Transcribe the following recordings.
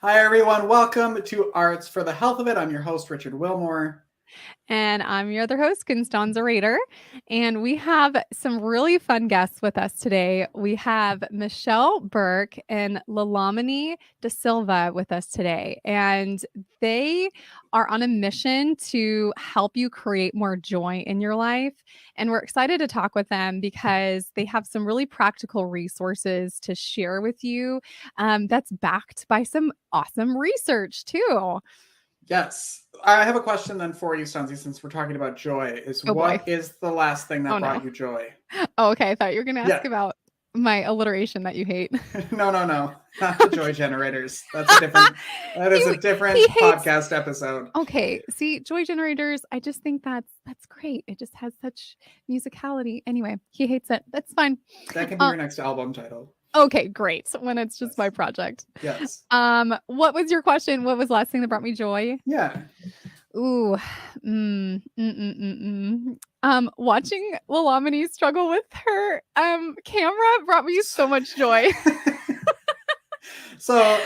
Hi, everyone. Welcome to Arts for the Health of It. I'm your host, Richard Wilmore. And I'm your other host, Constanza Rader. And we have some really fun guests with us today. We have Michelle Burke and Lilamani Silva with us today. And they are on a mission to help you create more joy in your life. And we're excited to talk with them because they have some really practical resources to share with you that's backed by some awesome research, too. Yes. I have a question then for you, Stanzi, since we're talking about joy. What is the last thing that brought you joy? Oh, okay. I thought you were going to ask about my alliteration that you hate. No. Not the joy generators. That is a different podcast episode. Okay. See, joy generators, I just think that's great. It just has such musicality. Anyway, he hates it. That's fine. That can be your next album title. Okay, great. When it's just my project. Yes. What was your question? What was the last thing that brought me joy? Yeah. Ooh. Watching Lilamani struggle with her camera brought me so much joy. So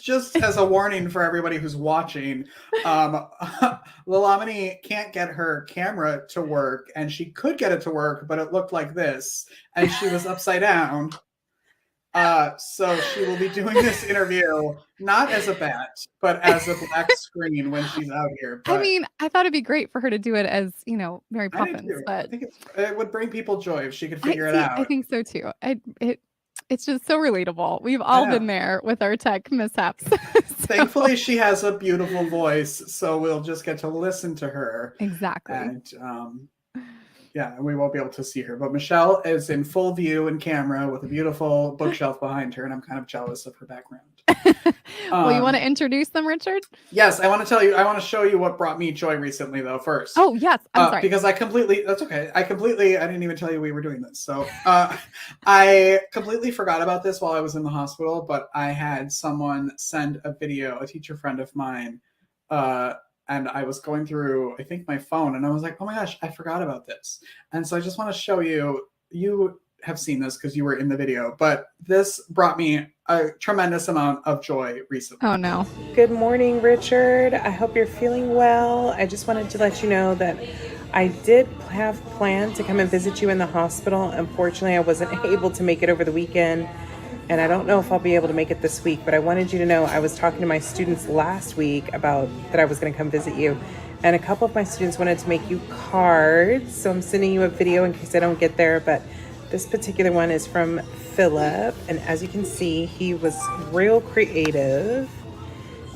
just as a warning for everybody who's watching, Lilamani can't get her camera to work, and she could get it to work, but it looked like this, and she was upside down. So she will be doing this interview not as a bat, but as a black screen when she's out here. But I mean, I thought it'd be great for her to do it as, Mary Poppins. But I think it would bring people joy if she could figure it out. I think so too. It's just so relatable. We've all been there with our tech mishaps. Thankfully, she has a beautiful voice, so we'll just get to listen to her. Exactly. And we won't be able to see her. But Michelle is in full view in camera with a beautiful bookshelf behind her, and I'm kind of jealous of her background. Well, you want to introduce them, Richard? Yes, I want to show you what brought me joy recently, though, first. Oh, yes. I'm sorry. Because that's okay. I didn't even tell you we were doing this. So I completely forgot about this while I was in the hospital, but I had someone send a video, a teacher friend of mine, and I was going through, I think, my phone, and I was like, oh my gosh, I forgot about this. And so I just want to show you, you have seen this because you were in the video, but this brought me a tremendous amount of joy recently. Oh no. Good morning, Richard. I hope you're feeling well. I just wanted to let you know that I did have planned to come and visit you in the hospital. Unfortunately, I wasn't able to make it over the weekend, and I don't know if I'll be able to make it this week, but I wanted you to know I was talking to my students last week about that I was going to come visit you, and a couple of my students wanted to make you cards, so I'm sending you a video in case I don't get there, but this particular one is from Philip, and as you can see, he was real creative,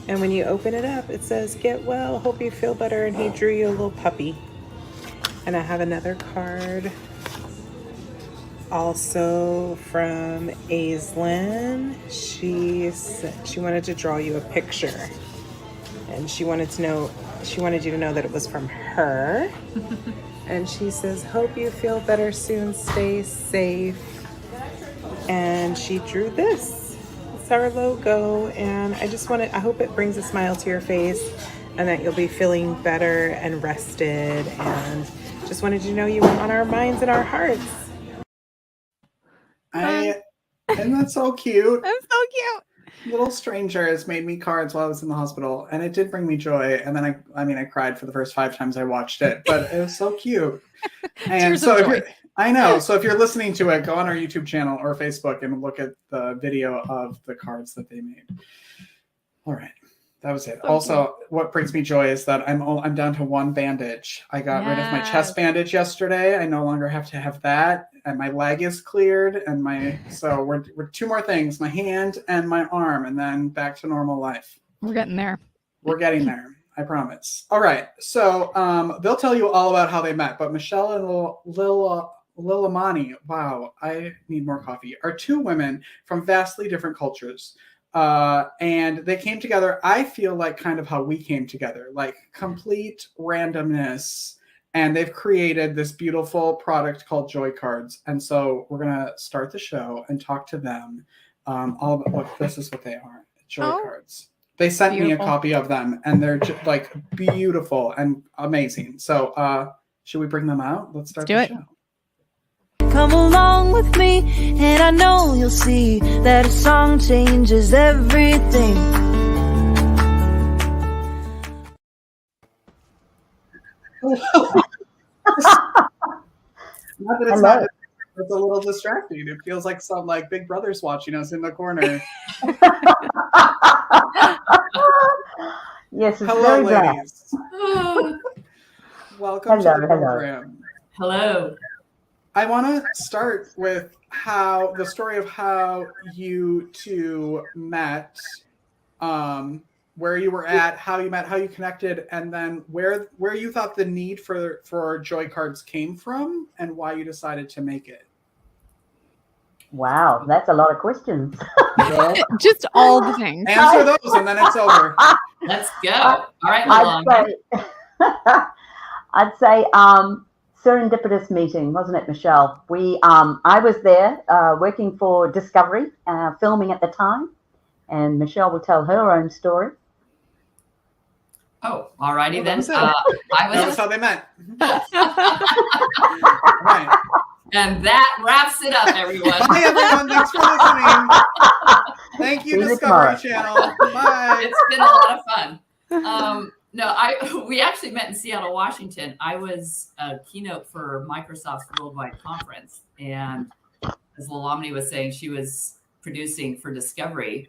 and when you open it up, it says, "Get well, hope you feel better," and he drew you a little puppy. And I have another card also from Aislinn. She wanted to draw you a picture, and she wanted you to know that it was from her. And she says, "Hope you feel better soon, stay safe." And she drew this. It's our logo, and I hope it brings a smile to your face and that you'll be feeling better and rested, and just wanted you to know you were on our minds and our hearts. And that's so cute. That's so cute. Little strangers made me cards while I was in the hospital, and it did bring me joy. And then I cried for the first 5 times I watched it, but it was so cute. And so if you're listening to it, go on our YouTube channel or Facebook and look at the video of the cards that they made. All right. That was it. Also, what brings me joy is that I'm down to 1 bandage. I got rid of my chest bandage yesterday. I no longer have to have that, and my leg is cleared. And so we're 2 more things: my hand and my arm, and then back to normal life. We're getting there. We're getting there. I promise. All right. So they'll tell you all about how they met, but Michelle and Lilamani, wow, I need more coffee, are 2 women from vastly different cultures. And they came together, I feel like kind of how we came together, like complete randomness. And they've created this beautiful product called Joy Cards. And so we're going to start the show and talk to them all about what this is what they are. Joy Cards. They sent me a copy of them, and they're just like beautiful and amazing. So should we bring them out? Let's start the show. Come along with me, and I know you'll see that a song changes everything. Not that it's not. It's a little distracting. It feels like some like Big Brother's watching us in the corner. Yes, it's Hello, very bad. ladies. Welcome to the program. Hello. I want to start with the story of how you two met, where you were at, how you met, how you connected, and then where you thought the need for Joy Cards came from, and why you decided to make it. Wow, that's a lot of questions. Just all the things. Answer those, and then it's over. Let's go. All right, I'd say serendipitous meeting, wasn't it, Michelle? I was there working for Discovery, filming at the time, and Michelle will tell her own story. Oh, all righty then. That was how they met. Right. And that wraps it up, everyone. Bye, everyone. Thanks for listening. Thank you, Discovery Channel. Bye. It's been a lot of fun. We actually met in Seattle, Washington. I was a keynote for Microsoft's worldwide conference. And as Lilamani was saying, she was producing for Discovery.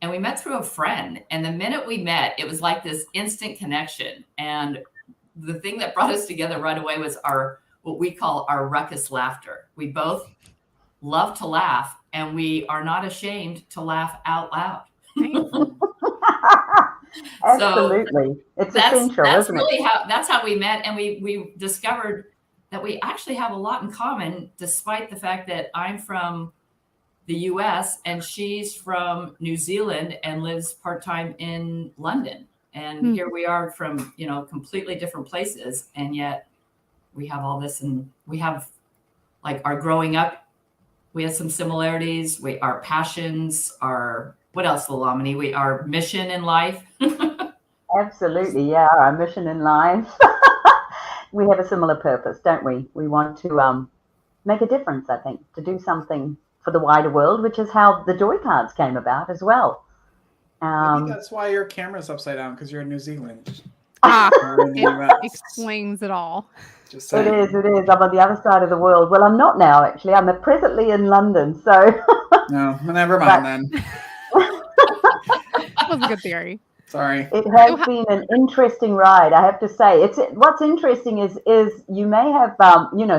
And we met through a friend. And the minute we met, it was like this instant connection. And the thing that brought us together right away was what we call our ruckus laughter. We both love to laugh, and we are not ashamed to laugh out loud. Absolutely. It's essential, isn't it? That's how we met. And we discovered that we actually have a lot in common, despite the fact that I'm from the US and she's from New Zealand and lives part-time in London. And here we are from, completely different places. And yet we have all this, and we have like our growing up, we have some similarities. Our passions, what else, Lilamani? Our mission in life. Absolutely, yeah, our mission in life. We have a similar purpose, don't we? We want to make a difference, I think, to do something for the wider world, which is how the Joy Cards came about as well. I think that's why your camera's upside down, because you're in New Zealand. It explains it all. It is. I'm on the other side of the world. Well, I'm not now, actually. I'm presently in London, so. No, never mind then. That was a good theory. Sorry. It has been an interesting ride, I have to say. What's interesting is you may have,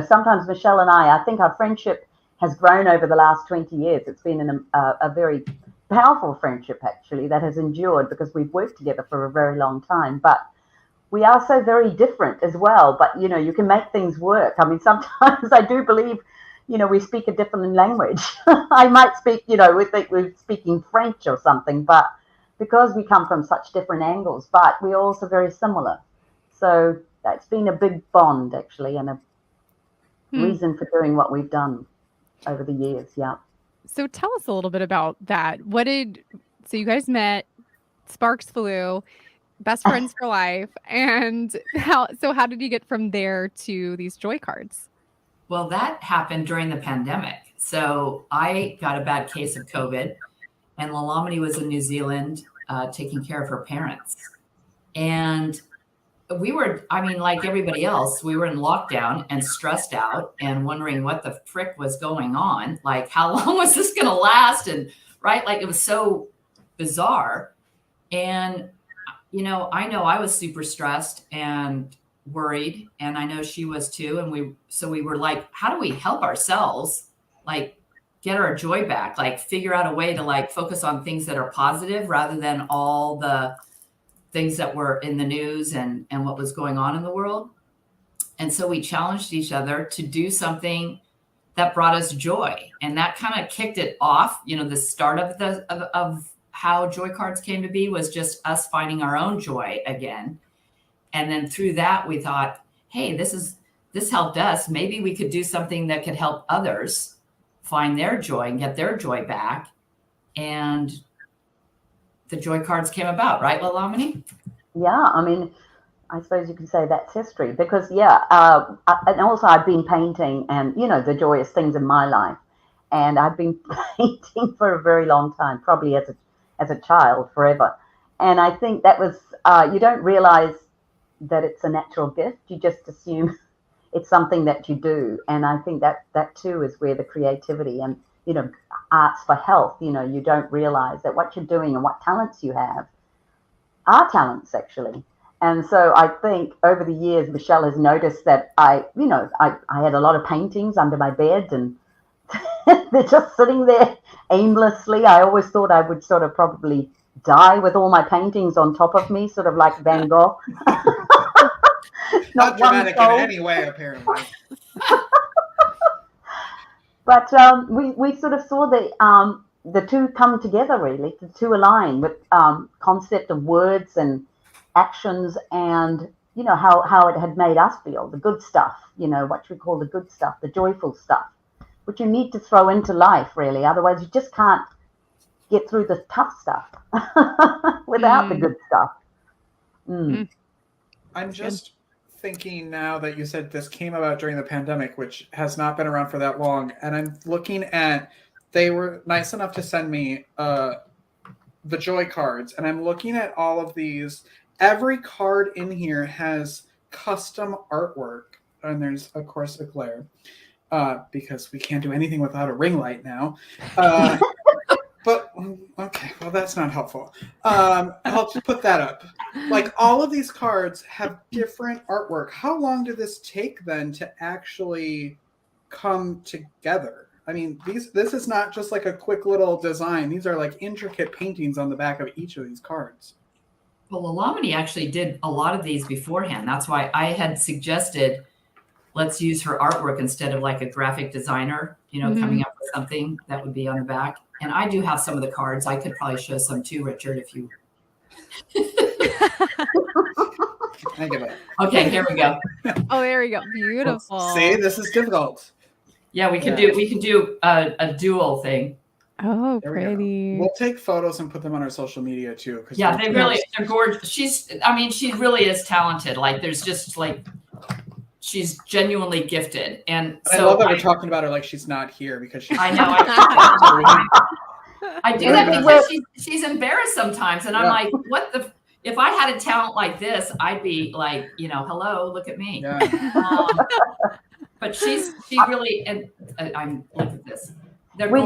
sometimes Michelle and I think our friendship has grown over the last 20 years. It's been a very powerful friendship, actually, that has endured because we've worked together for a very long time. But we are so very different as well. But, you can make things work. I mean, sometimes I do believe, we speak a different language. I might speak, we think we're speaking French or something, but because we come from such different angles, but we're also very similar. So that's been a big bond, actually, and a reason for doing what we've done over the years. Yeah. So tell us a little bit about that. So you guys met, sparks flew, best friends for life. And how did you get from there to these Joy Cards? Well, that happened during the pandemic. So I got a bad case of COVID, and Lilamani was in New Zealand taking care of her parents. And we were, like everybody else, we were in lockdown and stressed out and wondering what the frick was going on. Like, how long was this going to last? And it was so bizarre. And, I know I was super stressed and worried, and I know she was too. And we were like, how do we help ourselves? Get our joy back, figure out a way to focus on things that are positive rather than all the things that were in the news and what was going on in the world. And so we challenged each other to do something that brought us joy. And that kind of kicked it off. The start of how Joy Cards came to be was just us finding our own joy again. And then through that, we thought, hey, this helped us. Maybe we could do something that could help others find their joy and get their joy back. And the Joy Cards came about, right, Lilamani? Yeah, I suppose you could say that's history because, and also I've been painting and, the joyous things in my life. And I've been painting for a very long time, probably as a child, forever. And I think that was, you don't realize that it's a natural gift. You just assume it's something that you do. And I think that too is where the creativity and, arts for health, you don't realize that what you're doing and what talents you have are talents actually. And so I think over the years, Michelle has noticed that I had a lot of paintings under my bed, and they're just sitting there aimlessly. I always thought I would sort of probably die with all my paintings on top of me, sort of like Van Gogh. Not dramatic in any way, apparently. But we sort of saw the two come together, really, the two align with concept of words and actions, and how it had made us feel, the good stuff, what we call the good stuff, the joyful stuff, which you need to throw into life, really. Otherwise, you just can't get through the tough stuff without the good stuff. I'm just thinking now that you said this came about during the pandemic, which has not been around for that long, and I'm looking at, they were nice enough to send me the Joy cards, and I'm looking at all of these. Every card in here has custom artwork, and there's, of course, a glare, because we can't do anything without a ring light now. But, okay, well, that's not helpful. I'll just put that up. Like, all of these cards have different artwork. How long did this take, then, to actually come together? I mean, this is not just like a quick little design. These are like intricate paintings on the back of each of these cards. Well, Lilamani actually did a lot of these beforehand. That's why I had suggested, let's use her artwork instead of like a graphic designer, coming up with something that would be on the back. And I do have some of the cards. I could probably show some too, Richard, if you. I give it. Okay, here we go. Oh, there we go. Beautiful. See, this is difficult. Yeah, we can do a dual thing. Oh, There pretty. We'll take photos and put them on our social media too. Yeah, they're gorgeous. She really is talented. Like, there's just like, she's genuinely gifted. And so I love that we're talking about her like she's not here, because she's. I know. I do that because she's embarrassed sometimes. And I'm like, if I had a talent like this, I'd be like, hello, look at me. Yeah. But she really, and I'm, look at this. We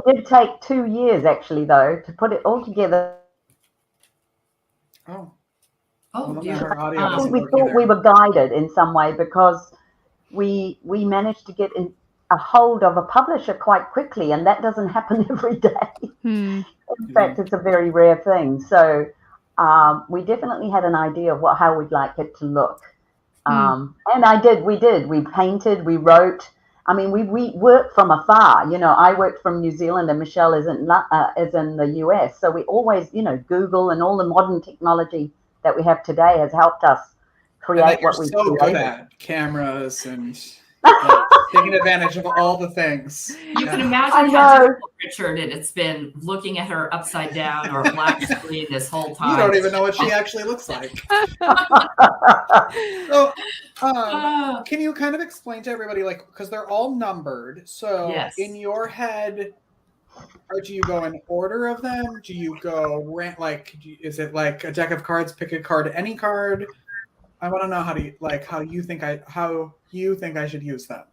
did take 2 years actually, though, to put it all together. Oh, beautiful. I think we thought we were guided in some way, because we managed to get in a hold of a publisher quite quickly, and that doesn't happen every day. In fact, it's a very rare thing. So we definitely had an idea of how we'd like it to look. And we painted, we wrote. I mean, we worked from afar. I worked from New Zealand, and Michelle is in the US. So we always, Google and all the modern technology that we have today has helped us create what we so good at cameras and taking advantage of all the things. You can imagine how difficult, Richard, it's been looking at her upside down or black screen this whole time. You don't even know what she actually looks like. So, can you kind of explain to everybody, like, because they're all numbered. So in your head, or do you go in order of them? Do you go is it like a deck of cards, pick a card, any card? I want to know how you think I should use them.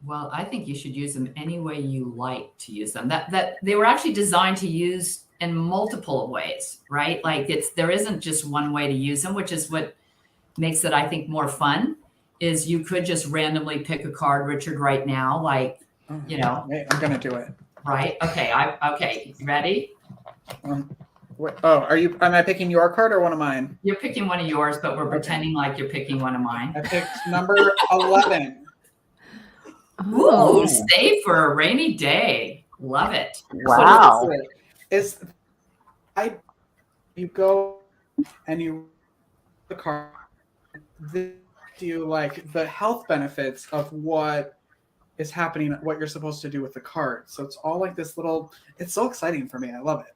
Well, I think you should use them any way you like to use them. That they were actually designed to use in multiple ways, right? Like, there isn't just one way to use them, which is what makes it, I think, more fun. Is you could just randomly pick a card, Richard, right now, like, Wait, I'm gonna do it. Right? Okay. Okay. You ready? Am I picking your card or one of mine? You're picking one of yours, but we're pretending like you're picking one of mine. I picked number 11. Ooh, save for a rainy day. Love it. Wow. You go and you the card. Do you like the health benefits of what is happening, what you're supposed to do with the card? So it's all like this little. It's so exciting for me. I love it.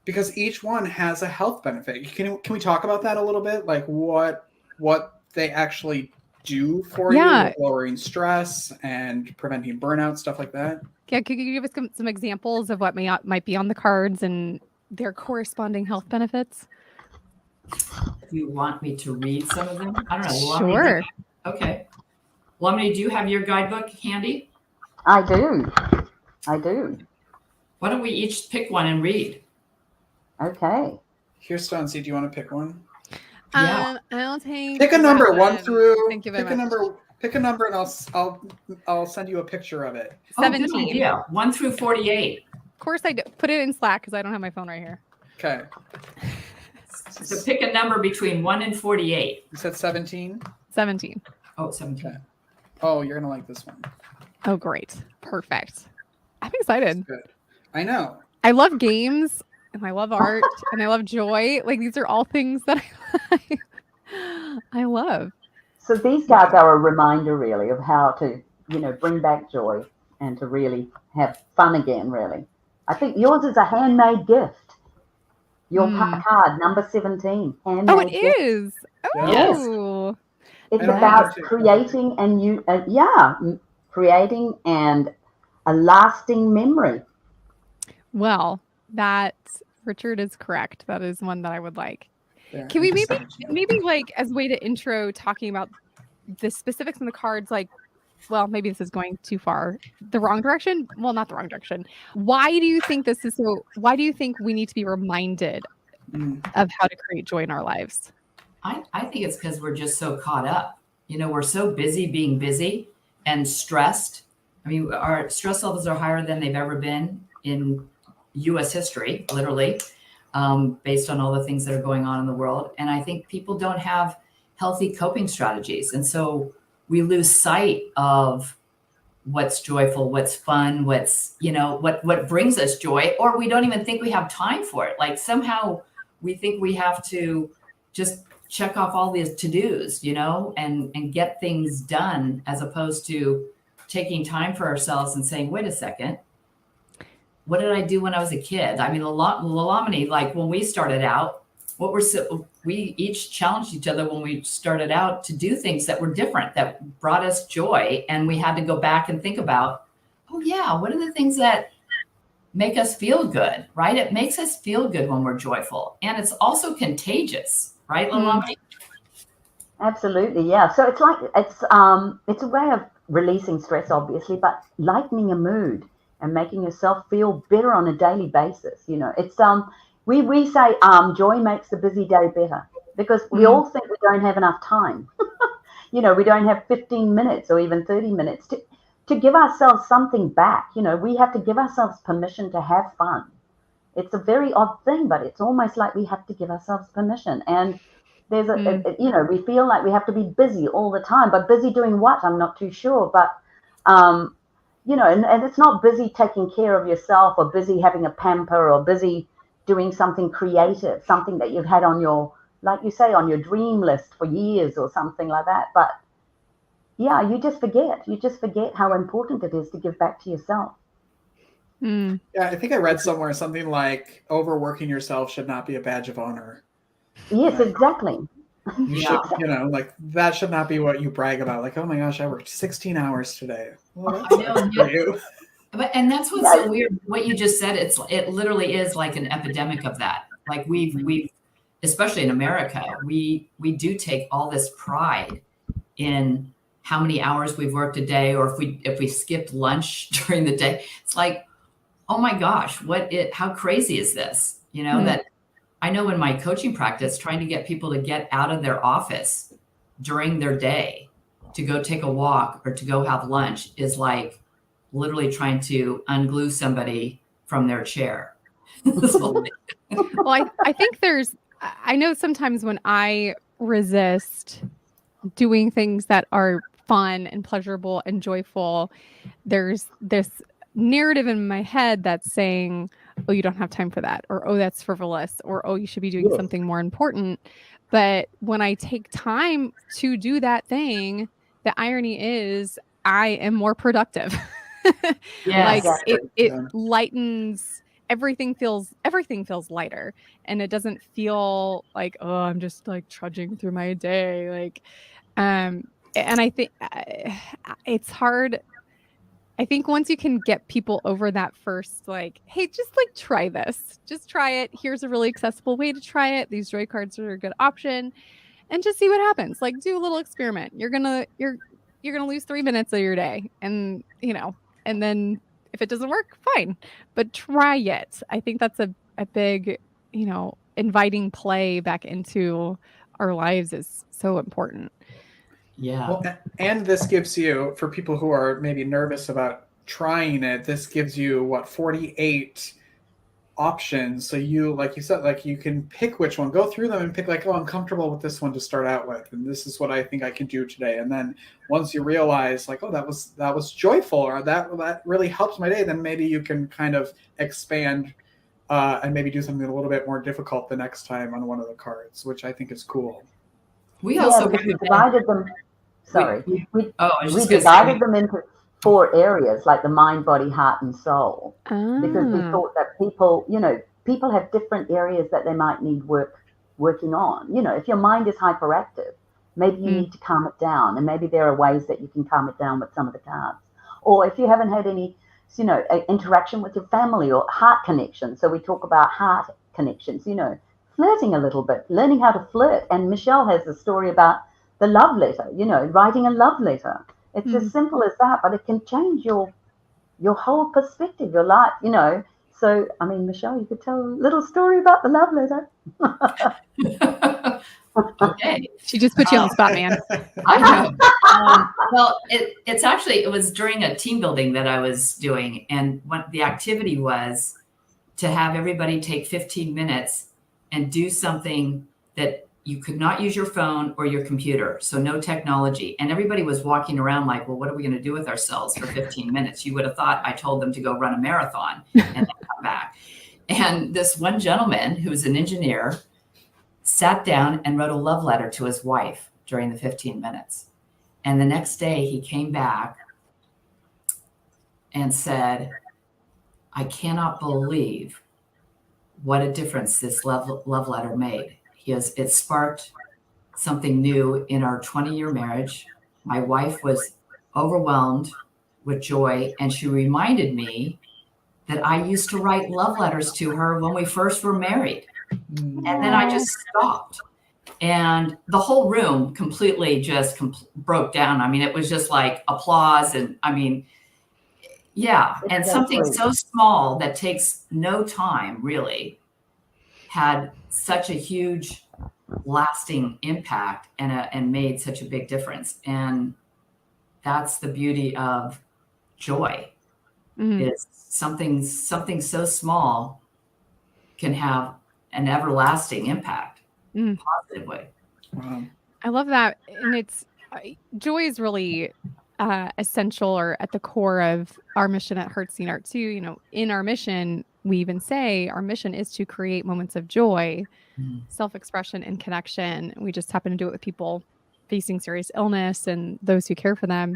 Because each one has a health benefit. Can we talk about that a little bit? Like what they actually do for you, like lowering stress and preventing burnout, stuff like that. Yeah, could you give us some examples of what might be on the cards and their corresponding health benefits? Do you want me to read some of them? I don't know. Sure. Okay. Lamini, do you have your guidebook handy? I do. Why don't we each pick one and read? Okay. Here, Stonesy, do you want to pick one? Yeah. I'll take. Pick a number, that 1 through. Thank you very Pick much. a number, and I'll send you a picture of it. Oh, good 17. idea. 1 through 48. Of course, I do. Put it in Slack because I don't have my phone right here. Okay. So pick a number between 1 and 48. You said 17. 17. Oh, 17. Okay. Oh, you're gonna like this one. Oh, great. Perfect. I'm excited. Good. I know. I love games and I love art and I love joy. Like these are all things that I love. So these cards are a reminder, really, of how to, bring back joy and to really have fun again, really. I think yours is a handmade gift. Your card, number 17. Handmade Oh, it gift. is. Yes. Oh. It's I know about too. creating creating and a lasting memory. Well, that Richard is correct. That is one that I would like. There, Can we I just sent it to you. maybe like as a way to intro talking about the specifics in the cards, like, well, maybe this is going too far. The wrong direction? Well, not the wrong direction. Why do you think this is so? Why do you think we need to be reminded of how to create joy in our lives? I think it's because we're just so caught up. We're so busy being busy and stressed. I mean, our stress levels are higher than they've ever been in U.S. history, literally, based on all the things that are going on in the world. And I think people don't have healthy coping strategies. And so we lose sight of what's joyful, what's fun, what's, what brings us joy, or we don't even think we have time for it. Like somehow we think we have to just check off all these to-dos, and get things done, as opposed to taking time for ourselves and saying, wait a second, what did I do when I was a kid? I mean, Lilamani, like when we started out, we each challenged each other when we started out to do things that were different, that brought us joy. And we had to go back and think about, oh yeah, what are the things that make us feel good, right? It makes us feel good when we're joyful. And it's also contagious, right, Lilamani? Absolutely, yeah. So it's like it's a way of releasing stress, obviously, but lightening a mood and making yourself feel better on a daily basis. It's we say joy makes the busy day better, because we all think we don't have enough time. We don't have 15 minutes or even 30 minutes to give ourselves something back. We have to give ourselves permission to have fun. It's a very odd thing, but it's almost like we have to give ourselves permission. And there's we feel like we have to be busy all the time, but busy doing what? I'm not too sure. But, and it's not busy taking care of yourself, or busy having a pamper, or busy doing something creative, something that you've had on your, like you say, on your dream list for years or something like that. But yeah, you just forget how important it is to give back to yourself. Yeah, I think I read somewhere something like overworking yourself should not be a badge of honor. Yes, exactly. You should, like that should not be what you brag about. Like, oh my gosh, I worked 16 hours today. Well, that's for you. And that's what's so weird. What you just said, it literally is like an epidemic of that. Like we've, especially in America, we do take all this pride in how many hours we've worked a day, or if we skipped lunch during the day. It's like, oh my gosh, how crazy is this? That I know in my coaching practice, trying to get people to get out of their office during their day to go take a walk or to go have lunch is like literally trying to unglue somebody from their chair. Well, I think I know sometimes when I resist doing things that are fun and pleasurable and joyful, there's this narrative in my head that's saying, oh, you don't have time for that, or oh, that's frivolous, or oh, you should be doing something more important. But when I take time to do that thing, the irony is I am more productive. Yes. Like it lightens, everything feels lighter, and it doesn't feel like, oh, I'm just like trudging through my day. Like, and I think it's hard. I think once you can get people over that first, like, hey, just like try this, just try it. Here's a really accessible way to try it. These joy cards are a good option, and just see what happens. Like, do a little experiment. You're gonna lose 3 minutes of your day, and and then if it doesn't work, fine, but try it. I think that's a big, inviting play back into our lives is so important. Yeah. Well, and this gives you, for people who are maybe nervous about trying it, this gives you 48 options. So you, like you said, like you can pick which one, go through them and pick like, oh, I'm comfortable with this one to start out with, and this is what I think I can do today. And then once you realize like, oh, that was joyful, or that really helps my day, then maybe you can kind of expand and maybe do something a little bit more difficult the next time on one of the cards, which I think is cool. We also we divided them. Sorry, we divided them into 4 areas, like the mind, body, heart, and soul, because we thought that people have different areas that they might need working on. If your mind is hyperactive, maybe you need to calm it down, and maybe there are ways that you can calm it down with some of the cards. Or if you haven't had any, interaction with your family or heart connection, so we talk about heart connections. Flirting a little bit, learning how to flirt. And Michelle has a story about the love letter, writing a love letter. It's as simple as that, but it can change your whole perspective, your life, So, I mean, Michelle, you could tell a little story about the love letter. Okay. She just put you on the spot, man. I know. Well, it was during a team building that I was doing. And what the activity was to have everybody take 15 minutes and do something that you could not use your phone or your computer. So no technology. And everybody was walking around like, well, what are we going to do with ourselves for 15 minutes? You would have thought I told them to go run a marathon and then come back. And this one gentleman who's an engineer sat down and wrote a love letter to his wife during the 15 minutes. And the next day he came back and said, I cannot believe what a difference this love letter made. It sparked something new in our 20-year marriage. My wife was overwhelmed with joy, and she reminded me that I used to write love letters to her when we first were married. And then I just stopped. And the whole room completely just broke down. I mean, it was just like applause. And I mean, yeah. And something so small that takes no time really had such a huge lasting impact and made such a big difference. And that's the beauty of joy. Is something so small can have an everlasting impact positively. Wow. I love that. And it's joy is really essential or at the core of our mission at Heartseed Art too. In our mission, we even say our mission is to create moments of joy, self-expression, and connection. We just happen to do it with people facing serious illness and those who care for them.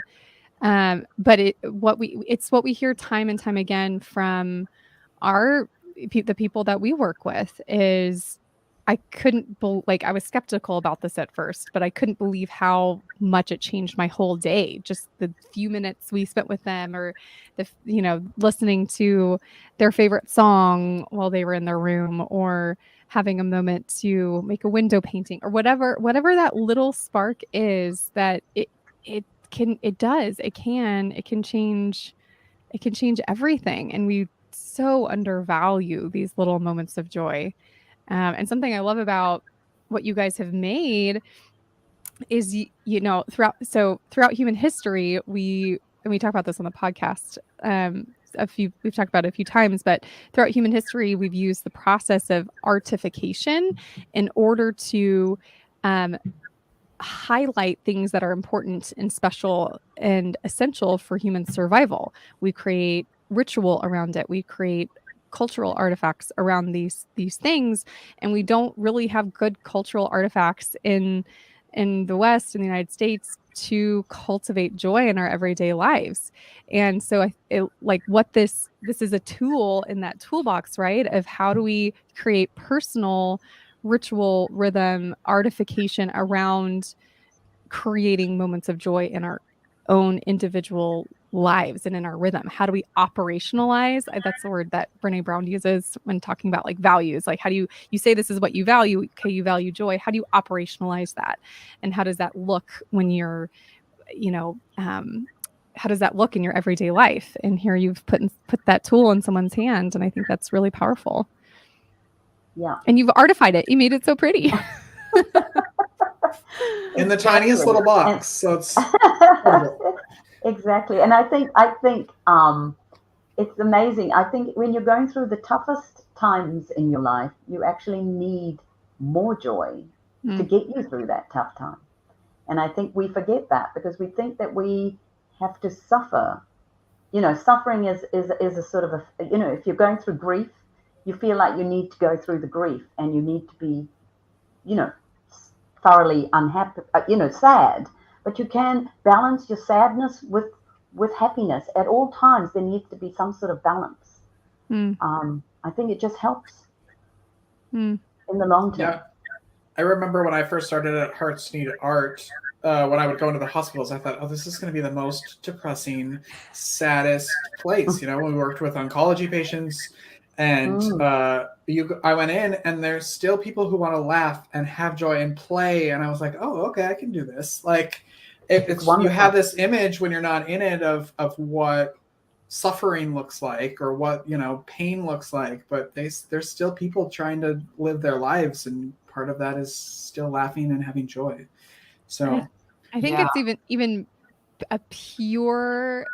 But it's what we hear time and time again from the people that we work with is I was skeptical about this at first, but I couldn't believe how much it changed my whole day. Just the few minutes we spent with them, or listening to their favorite song while they were in their room, or having a moment to make a window painting, or whatever that little spark is that it can change everything. And we so undervalue these little moments of joy. And something I love about what you guys have made is, throughout human history, we talk about this on the podcast. We've talked about it a few times, but throughout human history, we've used the process of artification in order to highlight things that are important and special and essential for human survival. We create ritual around it. We create cultural artifacts around these things, and we don't really have good cultural artifacts in the West, in the United States, to cultivate joy in our everyday lives. And so this is a tool in that toolbox, right, of how do we create personal ritual, rhythm, artification around creating moments of joy in our own individual lives and in our rhythm? How do we operationalize? That's the word that Brene Brown uses when talking about like values. Like, how do you say this is what you value? Okay, you value joy. How do you operationalize that? And how does that look when you're, how does that look in your everyday life? And here you've put that tool in someone's hand, and I think that's really powerful. Yeah. And you've artified it. You made it so pretty. In the tiniest little box. So it's exactly. And I think it's amazing. I think when you're going through the toughest times in your life, you actually need more joy to get you through that tough time. And I think we forget that because we think that we have to suffer. Suffering is a sort of if you're going through grief, you feel like you need to go through the grief and you need to be, thoroughly unhappy, sad. But you can balance your sadness with happiness at all times. There needs to be some sort of balance. I think it just helps in the long term. Yeah. I remember when I first started at Hearts Need Art, when I would go into the hospitals, I thought, this is going to be the most depressing, saddest place. When we worked with oncology patients, and I went in, and there's still people who want to laugh and have joy and play, and I was like, oh, okay, I can do this. Like, it's you have this image when you're not in it of what suffering looks like or what pain looks like, but there's still people trying to live their lives, and part of that is still laughing and having joy. So I think it's even a purer,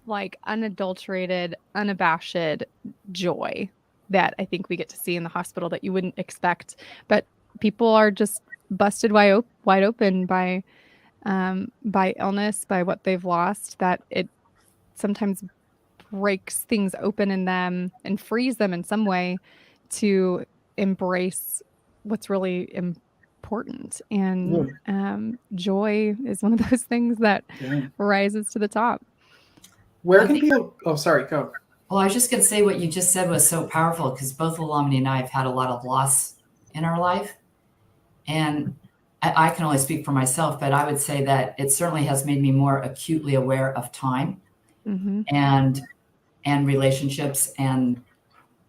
like unadulterated, unabashed joy that I think we get to see in the hospital that you wouldn't expect. But people are just busted wide open by illness, by what they've lost, that it sometimes breaks things open in them and frees them in some way to embrace what's really important. And joy is one of those things that rises to the top. Where can people... Oh, sorry, go. Well, I was just going to say what you just said was so powerful, because both Lilamani and I have had a lot of loss in our life. And I can only speak for myself, but I would say that it certainly has made me more acutely aware of time and relationships, and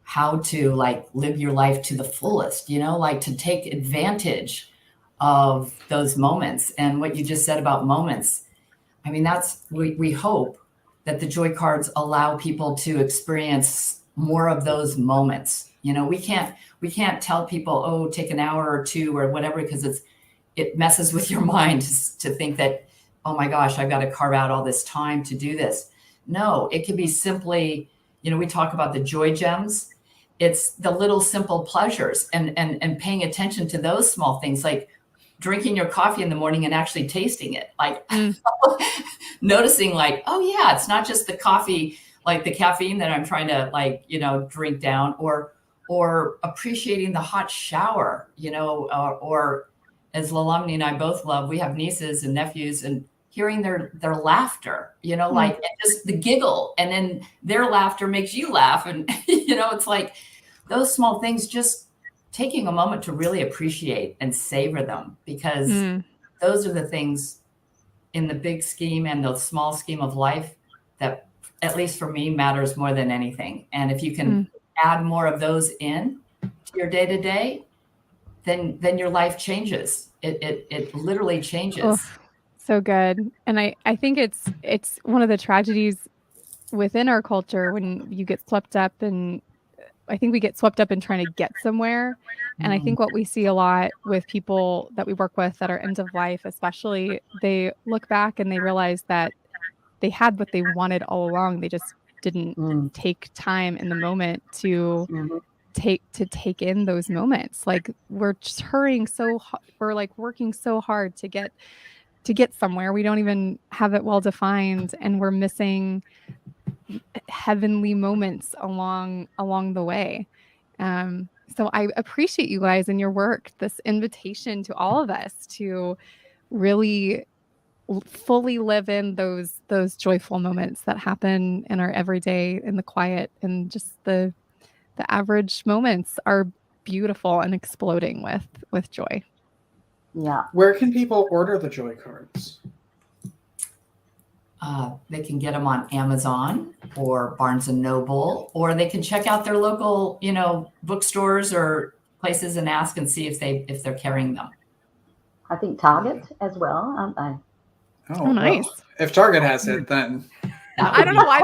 how to live your life to the fullest, to take advantage of those moments. And what you just said about moments, I mean, we hope that the joy cards allow people to experience more of those moments. We can't tell people, oh, take an hour or two or whatever, because it messes with your mind to think that, oh my gosh, I've got to carve out all this time to do this. No, it can be simply, we talk about the joy gems. It's the little simple pleasures and paying attention to those small things, like drinking your coffee in the morning and actually tasting it, noticing oh yeah, it's not just the coffee, like the caffeine that I'm trying to drink down, or appreciating the hot shower, or as Lilamani and I both love, we have nieces and nephews, and hearing their laughter, and just the giggle, and then their laughter makes you laugh. And, it's like those small things, just taking a moment to really appreciate and savor them, because those are the things in the big scheme and the small scheme of life that, at least for me, matters more than anything. And if you can add more of those in to your day-to-day, then your life changes. It literally changes. Oh, so good. And I think it's one of the tragedies within our culture when you get swept up, and I think we get swept up in trying to get somewhere. And I think what we see a lot with people that we work with that are end of life, especially, they look back and they realize that they had what they wanted all along. They just didn't take time in the moment to take in those moments. Like, we're just hurrying we're working so hard to get somewhere. We don't even have it well defined, and we're missing heavenly moments along the way. So I appreciate you guys and your work, this invitation to all of us to really fully live in those joyful moments that happen in our everyday, in the quiet, and just the average moments are beautiful and exploding with joy. Yeah. Where can people order the joy cards? they can get them on Amazon or Barnes and Noble, or they can check out their local, bookstores or places and ask and see if they're carrying them. I think Target as well, aren't they? Oh, nice. Well, if Target has it, then I don't know why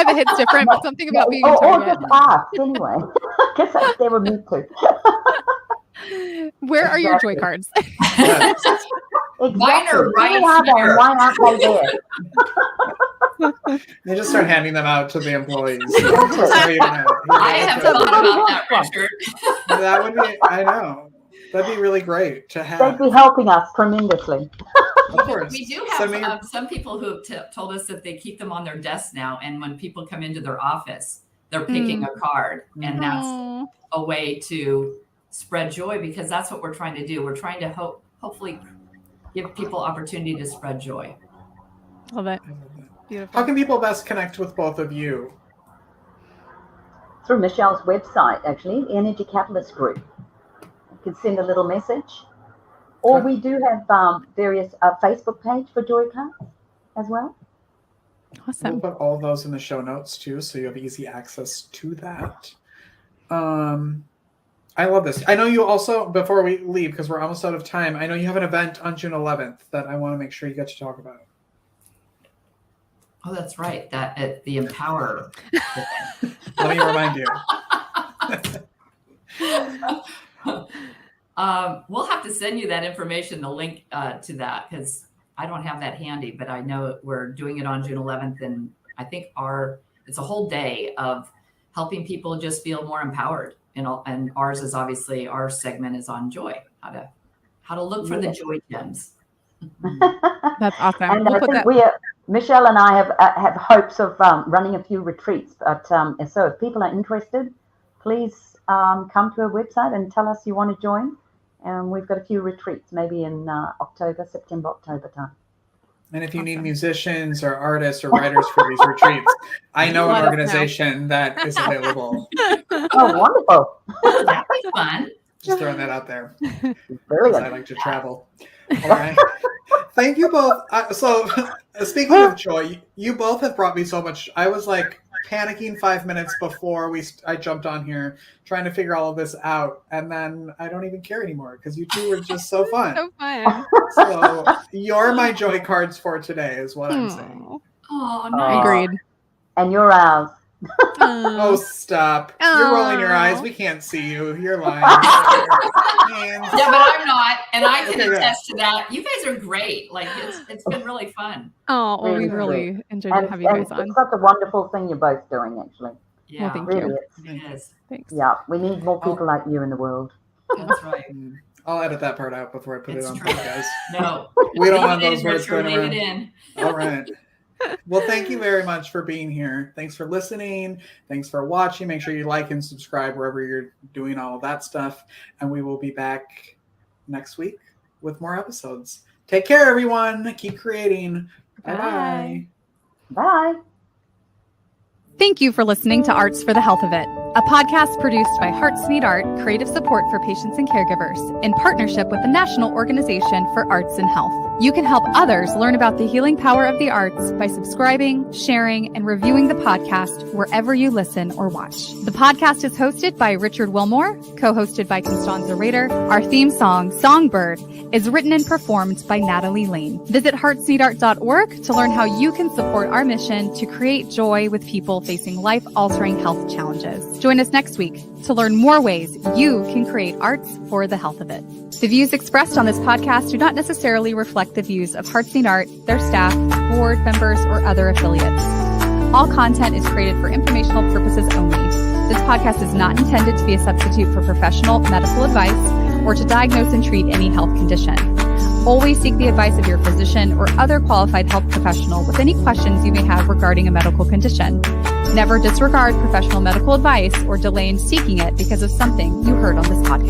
the hit's different, but something about being in or Target. just ask anyway. I guess that's there with me too. Where are your joy cards? Exactly. Mine are right Here are they, here. why aren't they there? they just start handing them out to the employees. I have thought about that, Richard. That would be, I know. That'd be really great to have. They'd be helping us tremendously. Of course. We do have some people who have told us that they keep them on their desk now, and when people come into their office, they're picking a card, and that's a way to spread joy, because that's what we're trying to do. We're trying to hopefully give people opportunity to spread joy. Love it. Beautiful. How can people best connect with both of you? Through Michelle's website, actually, the Energy Catalyst Group. You can send a little message. Or we do have various Facebook page for Joy Cards as well. Awesome. We'll put all of those in the show notes too, so you have easy access to that. I love this. I know you also, before we leave, because we're almost out of time, I know you have an event on June 11th that I want to make sure you get to talk about. Oh, that's right. That at the Empower. Let me remind you. We'll have to send you that information, the link to that, because I don't have that handy, but I know we're doing it on June 11th. And I think it's a whole day of helping people just feel more empowered. And ours is obviously, our segment is on joy, how to look for the joy gems. That's awesome. And We'll I put think that. Michelle and I have hopes of running a few retreats. But so if people are interested, please come to our website and tell us you want to join. And we've got a few retreats, maybe in September, October time. And if you need musicians or artists or writers for these retreats, I know an organization that is available. Oh, wonderful. That'd be fun. Just throwing that out there. Brilliant. I like to travel. All right. Thank you both. So speaking of joy, you both have brought me so much. I was like panicking 5 minutes before I jumped on here trying to figure all of this out. And then I don't even care anymore because you two were just so fun. So fun. So you're my joy cards for today is what I'm saying. Oh, nice. Agreed. And you're ours. Oh, stop. You're rolling your eyes. We can't see you. You're lying. Yeah, but I'm not, and I can Okay, attest to that. You guys are great. Like it's been really fun. Oh, well, we Really really enjoyed to have you And guys on. it's such a wonderful thing you're both doing, actually. Yeah, Well, thank Really, you. it is. Thanks. yeah, we need more people like you in the world. That's right. I'll edit that part out before I put It's it on true. guys. No, We don't leave want it in, those words Richard, going leave around. it in. All right. Well, thank you very much for being here. Thanks for listening. Thanks for watching. Make sure you like and subscribe wherever you're doing all of that stuff. And we will be back next week with more episodes. Take care, everyone. Keep creating. Bye-bye. Bye. Thank you for listening to Arts for the Health of It, a podcast produced by Hearts Need Art, creative support for patients and caregivers, in partnership with the National Organization for Arts and Health. You can help others learn about the healing power of the arts by subscribing, sharing, and reviewing the podcast wherever you listen or watch. The podcast is hosted by Richard Wilmore, co-hosted by Constanza Rader. Our theme song, Songbird, is written and performed by Natalie Lane. Visit heartsneedart.org to learn how you can support our mission to create joy with people facing life-altering health challenges. Join us next week to learn more ways you can create arts for the health of it. The views expressed on this podcast do not necessarily reflect the views of Hearts Need Art, their staff, board members, or other affiliates. All content is created for informational purposes only. This podcast is not intended to be a substitute for professional medical advice or to diagnose and treat any health condition. Always seek the advice of your physician or other qualified health professional with any questions you may have regarding a medical condition. Never disregard professional medical advice or delay in seeking it because of something you heard on this podcast.